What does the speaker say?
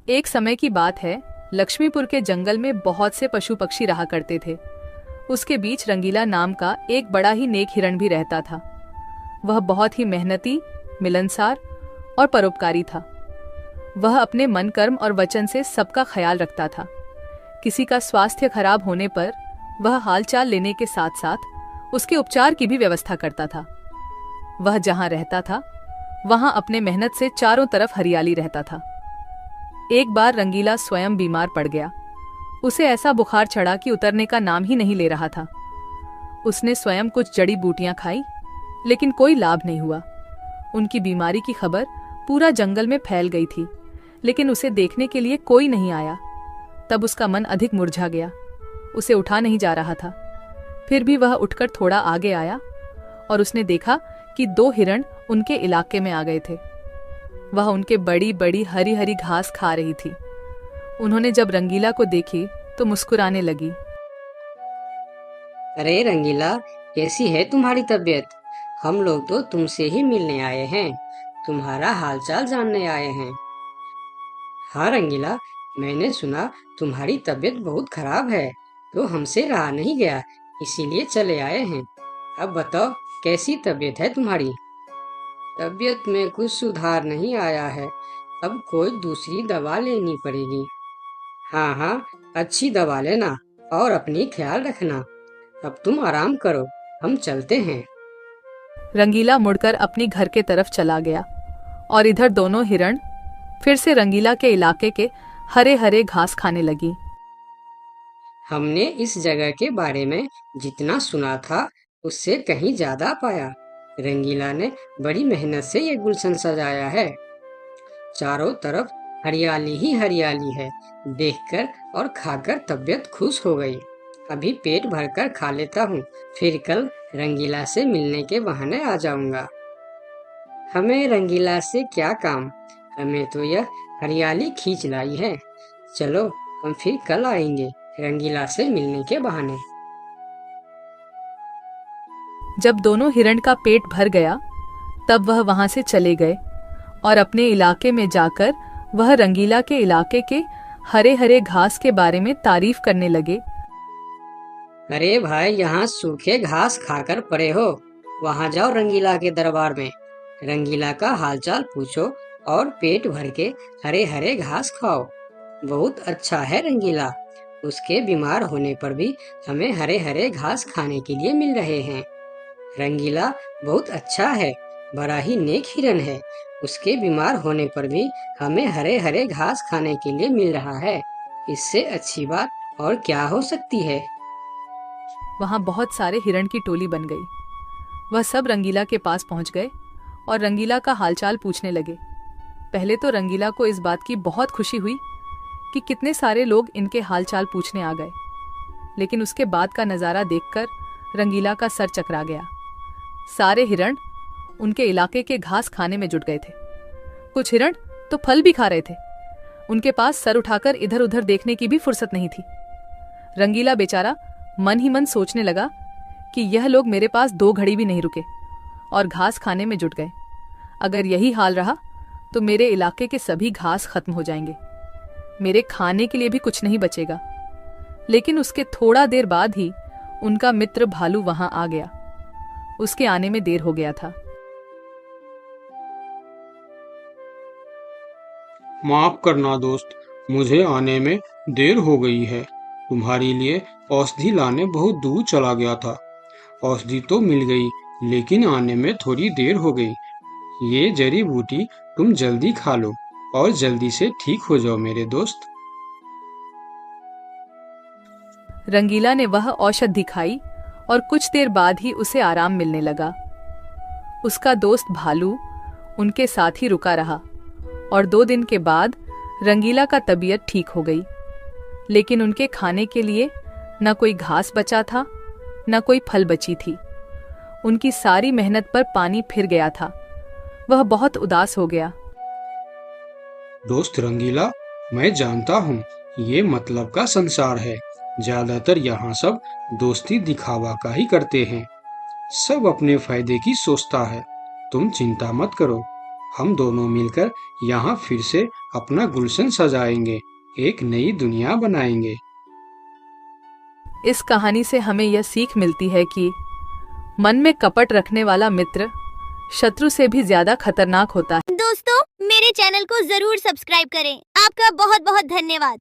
एक समय की बात है। लक्ष्मीपुर के जंगल में बहुत से पशु पक्षी रहा करते थे। उसके बीच रंगीला नाम का एक बड़ा ही नेक हिरण भी रहता था। वह बहुत ही मेहनती, मिलनसार और परोपकारी था। वह अपने मन, कर्म और वचन से सबका ख्याल रखता था। किसी का स्वास्थ्य खराब होने पर वह हालचाल लेने के साथ साथ उसके उपचार की भी व्यवस्था करता था। वह जहां रहता था वहां अपने मेहनत से चारों तरफ हरियाली रहता था। एक बार रंगीला स्वयं बीमार पड़ गया। उसे ऐसा बुखार चढ़ा कि उतरने का नाम ही नहीं ले रहा था। उसने स्वयं कुछ जड़ी बूटियां खाई, लेकिन कोई लाभ नहीं हुआ। उनकी बीमारी की खबर पूरा जंगल में फैल गई थी, लेकिन उसे देखने के लिए कोई नहीं आया। तब उसका मन अधिक मुरझा गया। उसे उठा नहीं जा रहा था। फिर भी वह उठकर थोड़ा आगे आया और उसने देखा कि दो हिरण उनके इलाके में आ गए थे। वह उनके बड़ी बड़ी हरी हरी घास खा रही थी। उन्होंने जब रंगीला को देखी तो मुस्कुराने लगी। अरे रंगीला, कैसी है तुम्हारी तबीयत? हम लोग तो तुमसे ही मिलने आए हैं, तुम्हारा हालचाल जानने आए हैं। हाँ रंगीला, मैंने सुना तुम्हारी तबीयत बहुत खराब है, तो हमसे रहा नहीं गया, इसीलिए चले आए हैं। अब बताओ, कैसी तबीयत है तुम्हारी? तबीयत में कुछ सुधार नहीं आया है, अब कोई दूसरी दवा लेनी पड़ेगी। हाँ हाँ, अच्छी दवा लेना और अपनी ख्याल रखना। अब तुम आराम करो, हम चलते हैं। रंगीला मुड़कर अपनी घर के तरफ चला गया और इधर दोनों हिरण फिर से रंगीला के इलाके के हरे हरे घास खाने लगी। हमने इस जगह के बारे में जितना सुना था उससे कहीं ज्यादा पाया। रंगीला ने बड़ी मेहनत से ये गुलशन सजाया है। चारों तरफ हरियाली ही हरियाली है। देखकर और खाकर तबीयत खुश हो गई। अभी पेट भरकर खा लेता हूँ, फिर कल रंगीला से मिलने के बहाने आ जाऊंगा। हमें रंगीला से क्या काम, हमें तो यह हरियाली खींच लाई है। चलो, हम फिर कल आएंगे रंगीला से मिलने के बहाने। जब दोनों हिरण का पेट भर गया तब वह वहां से चले गए और अपने इलाके में जाकर वह रंगीला के इलाके के हरे हरे घास के बारे में तारीफ करने लगे। अरे भाई, यहाँ सूखे घास खाकर पड़े हो, वहां जाओ रंगीला के दरबार में। रंगीला का हालचाल पूछो और पेट भर के हरे हरे घास खाओ। बहुत अच्छा है रंगीला, उसके बीमार होने पर भी हमें हरे हरे घास खाने के लिए मिल रहे हैं। रंगीला बहुत अच्छा है, बड़ा ही नेक हिरन है। उसके बीमार होने पर भी हमें हरे हरे घास खाने के लिए मिल रहा है। इससे अच्छी बात और क्या हो सकती है। वहां बहुत सारे हिरण की टोली बन गई। वह सब रंगीला के पास पहुंच गए और रंगीला का हालचाल पूछने लगे। पहले तो रंगीला को इस बात की बहुत खुशी हुई कि कितने सारे लोग इनके हालचाल पूछने आ गए, लेकिन उसके बाद का नज़ारा देखकर रंगीला का सर चकरा गया। सारे हिरण उनके इलाके के घास खाने में जुट गए थे। कुछ हिरण तो फल भी खा रहे थे। उनके पास सर उठाकर इधर उधर देखने की भी फुर्सत नहीं थी। रंगीला बेचारा मन ही मन सोचने लगा कि यह लोग मेरे पास 2 घड़ी भी नहीं रुके और घास खाने में जुट गए। अगर यही हाल रहा तो मेरे इलाके के सभी घास खत्म हो जाएंगे, मेरे खाने के लिए भी कुछ नहीं बचेगा। लेकिन उसके थोड़ा देर बाद ही उनका मित्र भालू वहां आ गया। उसके आने में देर हो गया था। माफ करना दोस्त, मुझे आने में देर हो गई है। तुम्हारे लिए औषधि लाने बहुत दूर चला गया था। औषधि तो मिल गई, लेकिन आने में थोड़ी देर हो गई। ये जड़ी बूटी तुम जल्दी खा लो और जल्दी से ठीक हो जाओ मेरे दोस्त। रंगीला ने वह औषधि खाई और कुछ देर बाद ही उसे आराम मिलने लगा। उसका दोस्त भालू उनके साथ ही रुका रहा और 2 दिन के बाद रंगीला का तबीयत ठीक हो गई। लेकिन उनके खाने के लिए न कोई घास बचा था, न कोई फल बची थी। उनकी सारी मेहनत पर पानी फिर गया था। वह बहुत उदास हो गया। दोस्त रंगीला, मैं जानता हूँ ये मतलब का संसार है। ज्यादातर यहाँ सब दोस्ती दिखावा का ही करते हैं। सब अपने फायदे की सोचता है। तुम चिंता मत करो, हम दोनों मिलकर यहाँ फिर से अपना गुलशन सजाएंगे, एक नई दुनिया बनाएंगे। इस कहानी से हमें यह सीख मिलती है कि मन में कपट रखने वाला मित्र शत्रु से भी ज्यादा खतरनाक होता है। दोस्तों, मेरे चैनल को जरूर सब्सक्राइब करें। आपका बहुत बहुत धन्यवाद।